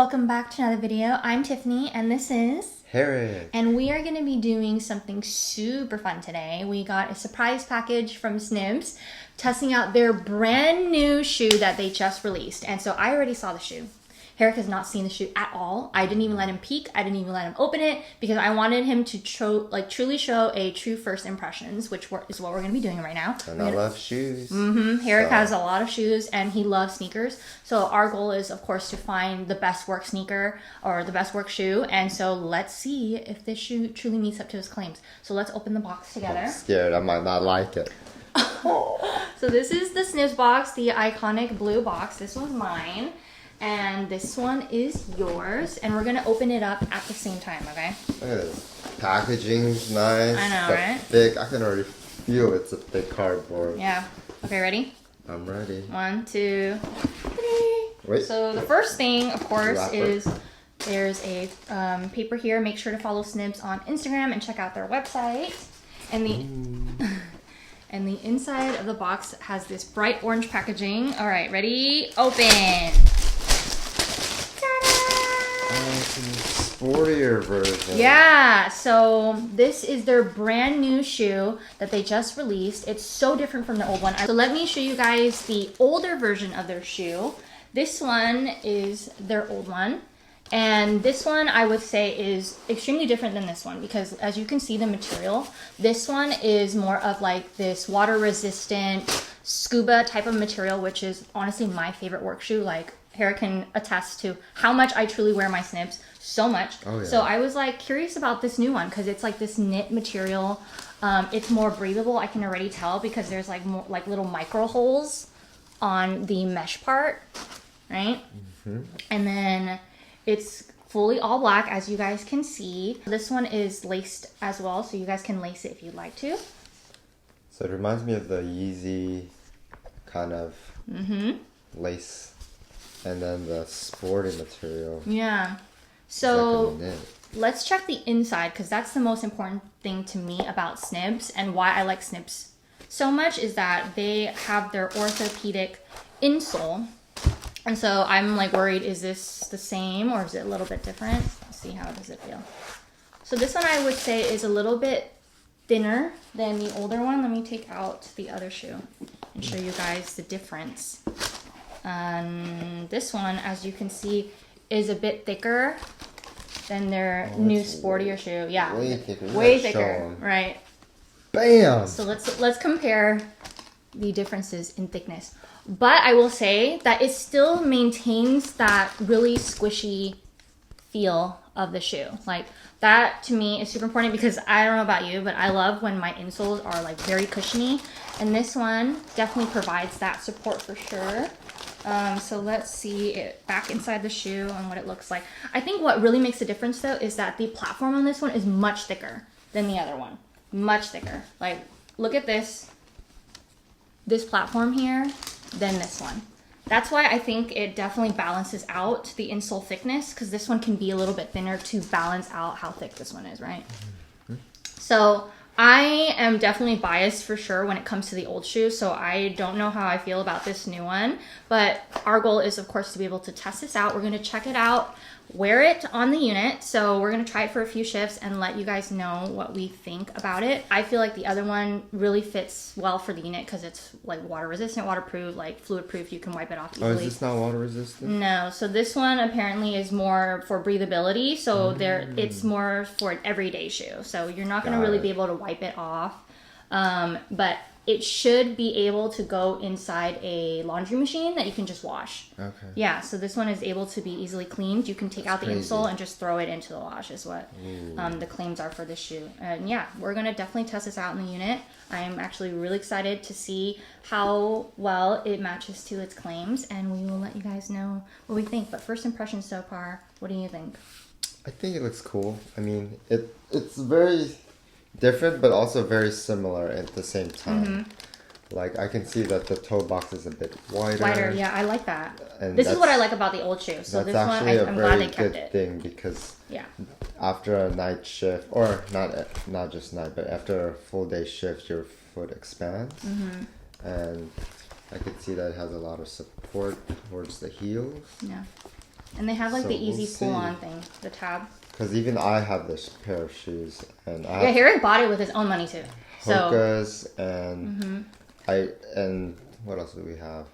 welcome back to another video. I'm Tiffany and this is Harry. And we are going to be doing something super fun today. We got a surprise package from SNIBBS testing out their brand new shoe that they just released. And so I already saw the shoe. Herrick has not seen the shoe at all. I didn't even let him peek. I didn't even let him open it because I wanted him to truly show a true first impressions, which is what we're going to be doing right now. And I love shoes. Herrick has a lot of shoes and he loves sneakers. So our goal is, of course, to find the best work sneaker or the best work shoe. And so let's see if this shoe truly meets up to his claims. So let's open the box together. I'm scared. I might not like it. So this is the SNIBBS box, the iconic blue box. This one's mine. And this one is yours, and we're gonna open it up at the same time, okay? Look at this. Packaging's nice. I know, but right? Thick. I can already feel it's a thick cardboard. Yeah. Okay, ready? I'm ready. 1, 2, 3. Wait. So the first thing, of course, Wrapper. is there's a paper here. Make sure to follow SNIBBS on Instagram and check out their website. And the and the inside of the box has this bright orange packaging. All right, ready? Open. Sportier version. Yeah, so this is their brand new shoe that they just released. It's so different from the old one. So let me show you guys the older version of their shoe. This one is their old one. And this one I would say is extremely different than this one because as you can see the material, this one is more of like this water resistant scuba type of material, which is honestly my favorite work shoe. Like Herrick can attest to how much I truly wear my SNIBBS, so much. Oh, yeah. So I was like curious about this new one because it's like this knit material. It's more breathable. I can already tell because there's like more like little micro holes on the mesh part, right? And then it's fully all black, as you guys can see. This one is laced as well, so you guys can lace it if you'd like to. So it reminds me of the Yeezy kind of lace. And then the sporty material. Yeah. So let's check the inside because that's the most important thing to me about SNIBBS and why I like SNIBBS so much is that they have their orthopedic insole. And so I'm like worried, is this the same or is it a little bit different? Let's see how does it feel. So this one I would say is a little bit thinner than the older one. Let me take out the other shoe and show you guys the difference. This one, as you can see, is a bit thicker than their new sportier shoe. Yeah, way thicker, right? Bam! So let's compare the differences in thickness. But I will say that it still maintains that really squishy feel of the shoe. Like that to me is super important because I don't know about you, but I love when my insoles are like very cushiony, and this one definitely provides that support for sure. So let's see it back inside the shoe and what it looks like. I think what really makes a difference though is that the platform on this one is much thicker than the other one. Much thicker. Like, look at this platform here than this one. That's why I think it definitely balances out the insole thickness because this one can be a little bit thinner to balance out how thick this one is, right? So I am definitely biased for sure when it comes to the old shoe, so I don't know how I feel about this new one, but our goal is of course to be able to test this out. We're going to check it out, wear it on the unit, so we're going to try it for a few shifts and let you guys know what we think about it. I feel like the other one really fits well for the unit because it's like water resistant, waterproof, like fluid proof, you can wipe it off easily. Oh, is this not water resistant? No, so this one apparently is more for breathability, so it's more for an everyday shoe, so you're not going to really be able to wipe it off, but it should be able to go inside a laundry machine that you can just wash. Okay. Yeah, so this one is able to be easily cleaned. You can take out the insole and just throw it into the wash is what the claims are for this shoe. And yeah, we're going to definitely test this out in the unit. I am actually really excited to see how well it matches to its claims, and we will let you guys know what we think. But first impressions so far, what do you think? I think it looks cool. I mean, it's very different, but also very similar at the same time. Like I can see that the toe box is a bit wider. Wider, yeah, I like that. And this is what I like about the old shoe. So this one, I'm glad they kept it. That's actually a very good thing because yeah, after a night shift, or not just night, but after a full day shift, your foot expands, and I could see that it has a lot of support towards the heels. Yeah. And they have like So the easy we'll see. pull-on thing, the tab. Because even I have this pair of shoes, and I Yeah, have Harry bought it with his own money too. So Hoka's, and and what else do we have?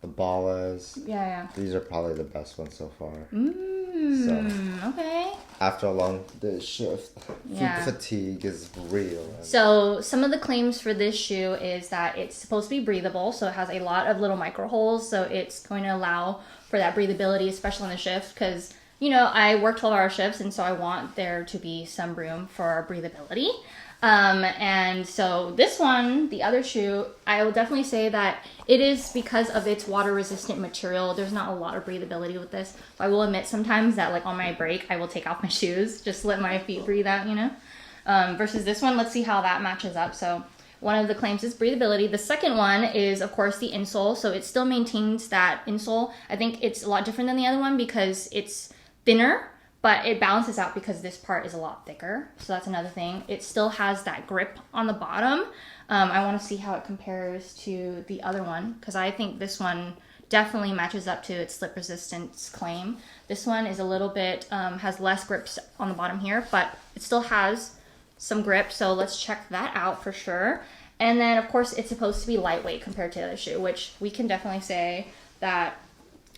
The Ballas. yeah. These are probably the best ones so far. Okay. After a long day shift, Yeah. fatigue is real. So some of the claims for this shoe is that it's supposed to be breathable, so it has a lot of little micro holes, so it's going to allow for that breathability, especially in the shift, because you know I work 12-hour shifts, and so I want there to be some room for breathability. And so this one, the other shoe, I will definitely say that it is because of its water resistant material. There's not a lot of breathability with this. I will admit sometimes that like on my break, I will take off my shoes, just to let my feet breathe out, you know? Versus this one, let's see how that matches up. So one of the claims is breathability. The second one is of course the insole. So it still maintains that insole. I think it's a lot different than the other one because it's thinner, but it balances out because this part is a lot thicker. So that's another thing. It still has that grip on the bottom. I want to see how it compares to the other one because I think this one definitely matches up to its slip resistance claim. This one is a little bit, has less grips on the bottom here, but it still has some grip. So let's check that out for sure. And then of course it's supposed to be lightweight compared to the other shoe, which we can definitely say that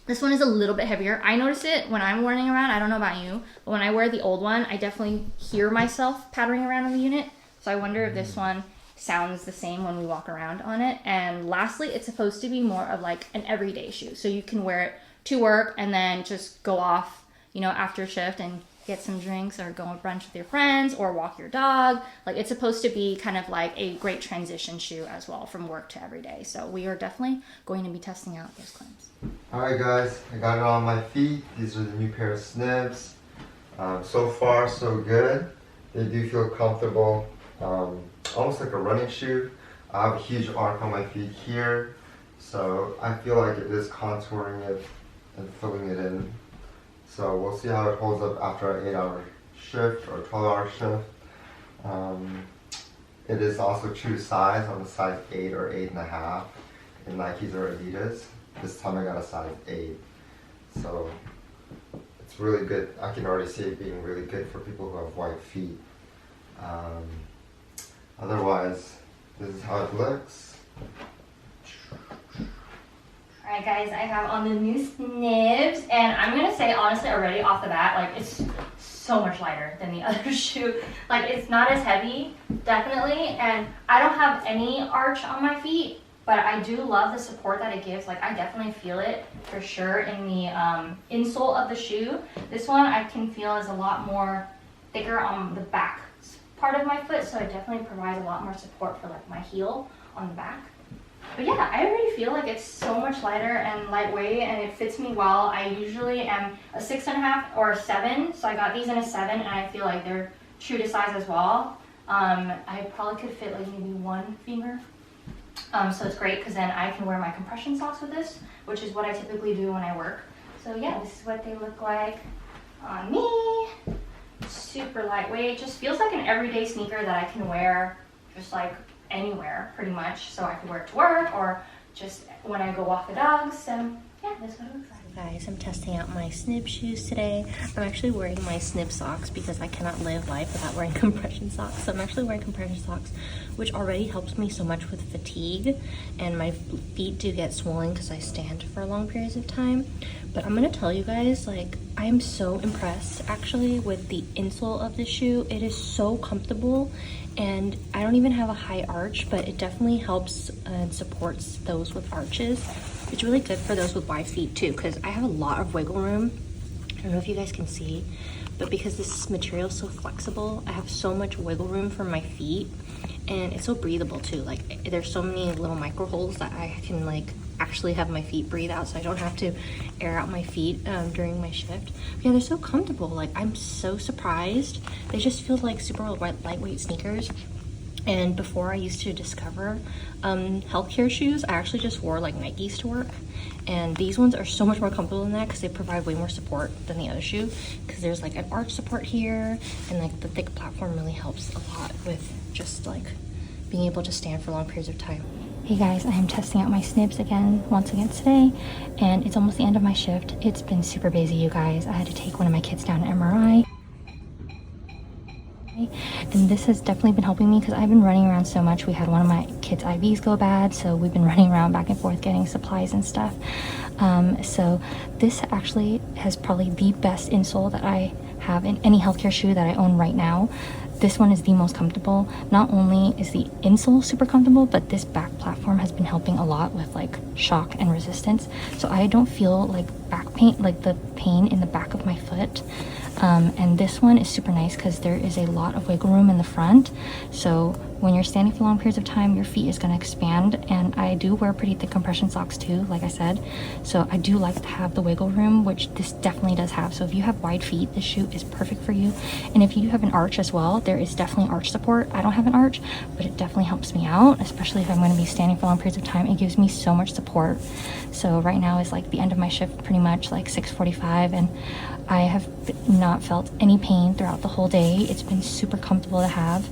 this one is a little bit heavier. I notice it when I'm running around. I don't know about you, but when I wear the old one, I definitely hear myself pattering around in the unit. So I wonder if this one sounds the same when we walk around on it. And lastly, it's supposed to be more of like an everyday shoe. So you can wear it to work and then just go off, you know, after shift and get some drinks or go on brunch with your friends or walk your dog. Like it's supposed to be kind of like a great transition shoe as well from work to every day. So we are definitely going to be testing out those claims. Alright guys, I got it on my feet. These are the new pair of SNIBBS. So far so good. They do feel comfortable. Almost like a running shoe. I have a huge arc on my feet here. So I feel like it is contouring it and filling it in. So we'll see how it holds up after an 8-hour shift or 12-hour shift. It is also true to size on the size 8 or 8.5 in Nikes or Adidas. This time I got a size 8. So it's really good. I can already see it being really good for people who have white feet. Otherwise, this is how it looks. Alright guys, I have on the new SNIBBS, and I'm gonna say honestly already off the bat, like it's so much lighter than the other shoe. Like it's not as heavy, definitely, and I don't have any arch on my feet, but I do love the support that it gives. Like I definitely feel it for sure in the insole of the shoe. This one I can feel is a lot more thicker on the back part of my foot, so it definitely provides a lot more support for like my heel on the back. But yeah, I already feel like it's so much lighter and lightweight, and it fits me well. I usually am a 6.5 or a 7, so I got these in a 7, and I feel like they're true to size as well. I probably could fit like maybe one finger. So it's great because then I can wear my compression socks with this, which is what I typically do when I work. So yeah, this is what they look like on me. Super lightweight, just feels like an everyday sneaker that I can wear just like anywhere pretty much. So I can wear it to work or just when I go walk the dogs. So yeah, that's what it looks like. Guys, I'm testing out my SNIBBS shoes today. I'm actually wearing my SNIBBS socks because I cannot live life without wearing compression socks. So I'm actually wearing compression socks, which already helps me so much with fatigue, and my feet do get swollen because I stand for long periods of time. But I'm gonna tell you guys, like, I'm so impressed actually with the insole of this shoe. It is so comfortable, and I don't even have a high arch, but it definitely helps and supports those with arches. It's really good for those with wide feet too, because I have a lot of wiggle room. I don't know if you guys can see, but because this material is so flexible, I have so much wiggle room for my feet, and it's so breathable too. Like there's so many little micro holes that I can like actually have my feet breathe out, so I don't have to air out my feet during my shift. But yeah, they're so comfortable. Like I'm so surprised. They just feel like super lightweight sneakers. And before I used to discover healthcare shoes, I actually just wore like Nikes to work. And these ones are so much more comfortable than that because they provide way more support than the other shoe. Because there's like an arch support here, and like the thick platform really helps a lot with just like being able to stand for long periods of time. Hey guys, I am testing out my SNIBBS once again today, and it's almost the end of my shift. It's been super busy, you guys. I had to take one of my kids down to MRI. And this has definitely been helping me because I've been running around so much. We had one of my kids' IVs go bad, so we've been running around back and forth getting supplies and stuff. So this actually has probably the best insole that I have in any healthcare shoe that I own right now. This one is the most comfortable. Not only is the insole super comfortable, but this back platform has been helping a lot with like shock and resistance. So I don't feel like back pain, like the pain in the back of my foot. And this one is super nice because there is a lot of wiggle room in the front. So when you're standing for long periods of time, your feet is going to expand. And I do wear pretty thick compression socks too, like I said. So I do like to have the wiggle room, which this definitely does have. So if you have wide feet, this shoe is perfect for you. And if you do have an arch as well, there is definitely arch support. I don't have an arch, but it definitely helps me out, especially if I'm going to be standing for long periods of time. It gives me so much support. So right now is like the end of my shift, pretty much like 6:45, and I have not felt any pain throughout the whole day. It's been super comfortable to have.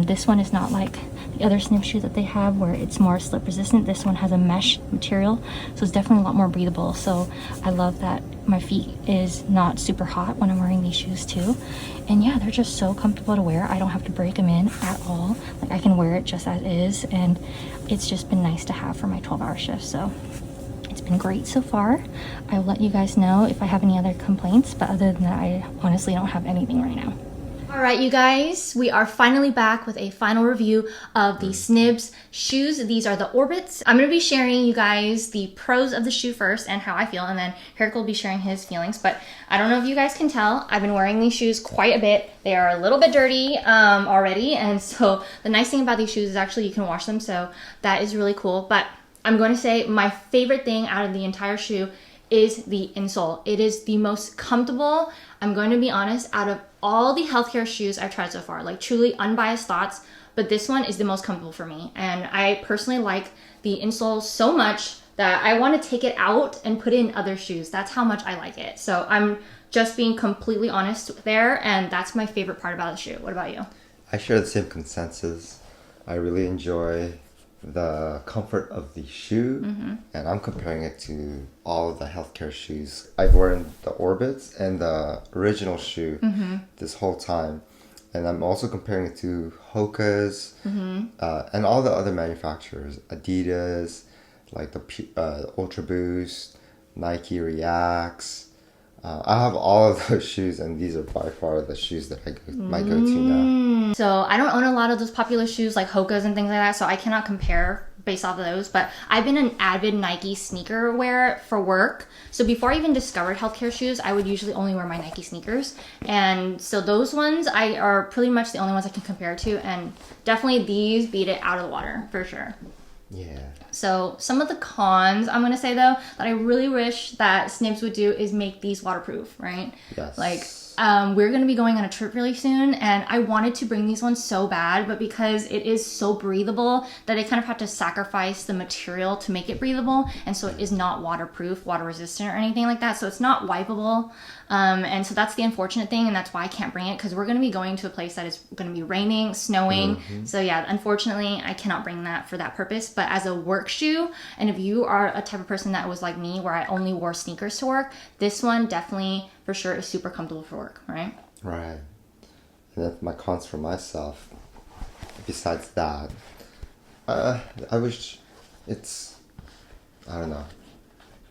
This one is not like the other SNIBBS shoe that they have where it's more slip resistant. This one has a mesh material, so it's definitely a lot more breathable. So I love that my feet is not super hot when I'm wearing these shoes too. And yeah, they're just so comfortable to wear. I don't have to break them in at all. Like I can wear it just as is, and it's just been nice to have for my 12-hour shift. So it's been great so far. I will let you guys know if I have any other complaints, but other than that, I honestly don't have anything right now. All right, you guys, we are finally back with a final review of the SNIBBS shoes. These are the Orbits. I'm going to be sharing you guys the pros of the shoe first and how I feel, and then Herrick will be sharing his feelings. But I don't know if you guys can tell, I've been wearing these shoes quite a bit. They are a little bit dirty already, and so the nice thing about these shoes is actually you can wash them, so that is really cool. But I'm going to say my favorite thing out of the entire shoe is the insole. It is the most comfortable, I'm going to be honest, out of all the healthcare shoes I've tried so far, like truly unbiased thoughts, but this one is the most comfortable for me. And I personally like the insole so much that I want to take it out and put it in other shoes. That's how much I like it. So I'm just being completely honest there, and that's my favorite part about the shoe. What about you? I share the same consensus. I really enjoy the comfort of the shoe, and I'm comparing it to all of the healthcare shoes. I've worn the Orbits and the original shoe this whole time, and I'm also comparing it to Hoka's and all the other manufacturers, Adidas, like the Ultra Boost, Nike Reacts. I have all of those shoes, and these are by far the shoes that my go-to now. So I don't own a lot of those popular shoes like Hoka's and things like that, so I cannot compare based off of those, but I've been an avid Nike sneaker wearer for work. So before I even discovered healthcare shoes, I would usually only wear my Nike sneakers. And so those ones are pretty much the only ones I can compare to, and definitely these beat it out of the water for sure. Yeah. So some of the cons I'm going to say though that I really wish that SNIBBS would do is make these waterproof, right? Yes. Like we're going to be going on a trip really soon, and I wanted to bring these ones so bad, but because it is so breathable that I kind of have to sacrifice the material to make it breathable, and so it is not waterproof, water resistant or anything like that, so it's not wipeable. And so that's the unfortunate thing, and that's why I can't bring it, because we're going to be going to a place that is going to be raining, snowing. So yeah, unfortunately I cannot bring that for that purpose. But as a work shoe, and if you are a type of person that was like me where I only wore sneakers to work, this one definitely for sure is super comfortable for work, right? Right. And that's my cons for myself. Besides that, I wish I don't know,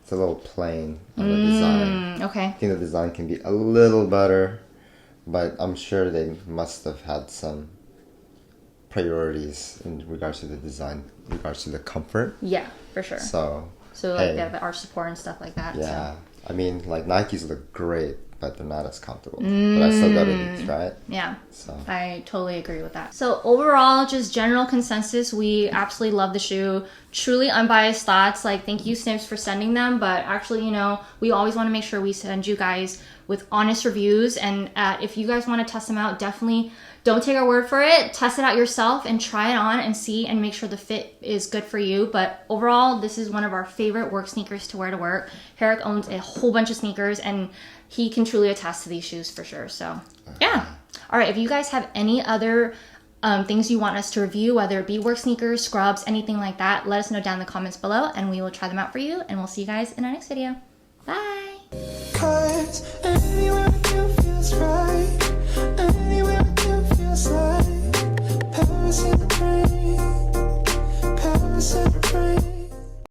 it's a little plain on the design. Okay. I think the design can be a little better, but I'm sure they must have had some priorities in regards to the design, in regards to the comfort. Yeah, for sure. So like hey, they have the arch support and stuff like that. yeah. So. I mean, like Nikes look great, but they're not as comfortable. But I still gotta try it. Yeah, so I totally agree with that. So overall, just general consensus, we absolutely love the shoe. Truly unbiased thoughts. Like, thank you SNIBBS for sending them, but actually, you know, we always want to make sure we send you guys with honest reviews, and if you guys want to test them out, definitely don't take our word for it. Test it out yourself and try it on and see and make sure the fit is good for you. But overall, this is one of our favorite work sneakers to wear to work. Herrick owns a whole bunch of sneakers, and he can truly attest to these shoes for sure. So yeah. All right, if you guys have any other things you want us to review, whether it be work sneakers, scrubs, anything like that, let us know down in the comments below and we will try them out for you. And we'll see you guys in our next video. Bye. 'Cause anywhere with you feels right. Anywhere with you feels like Paris in the dream. Paris in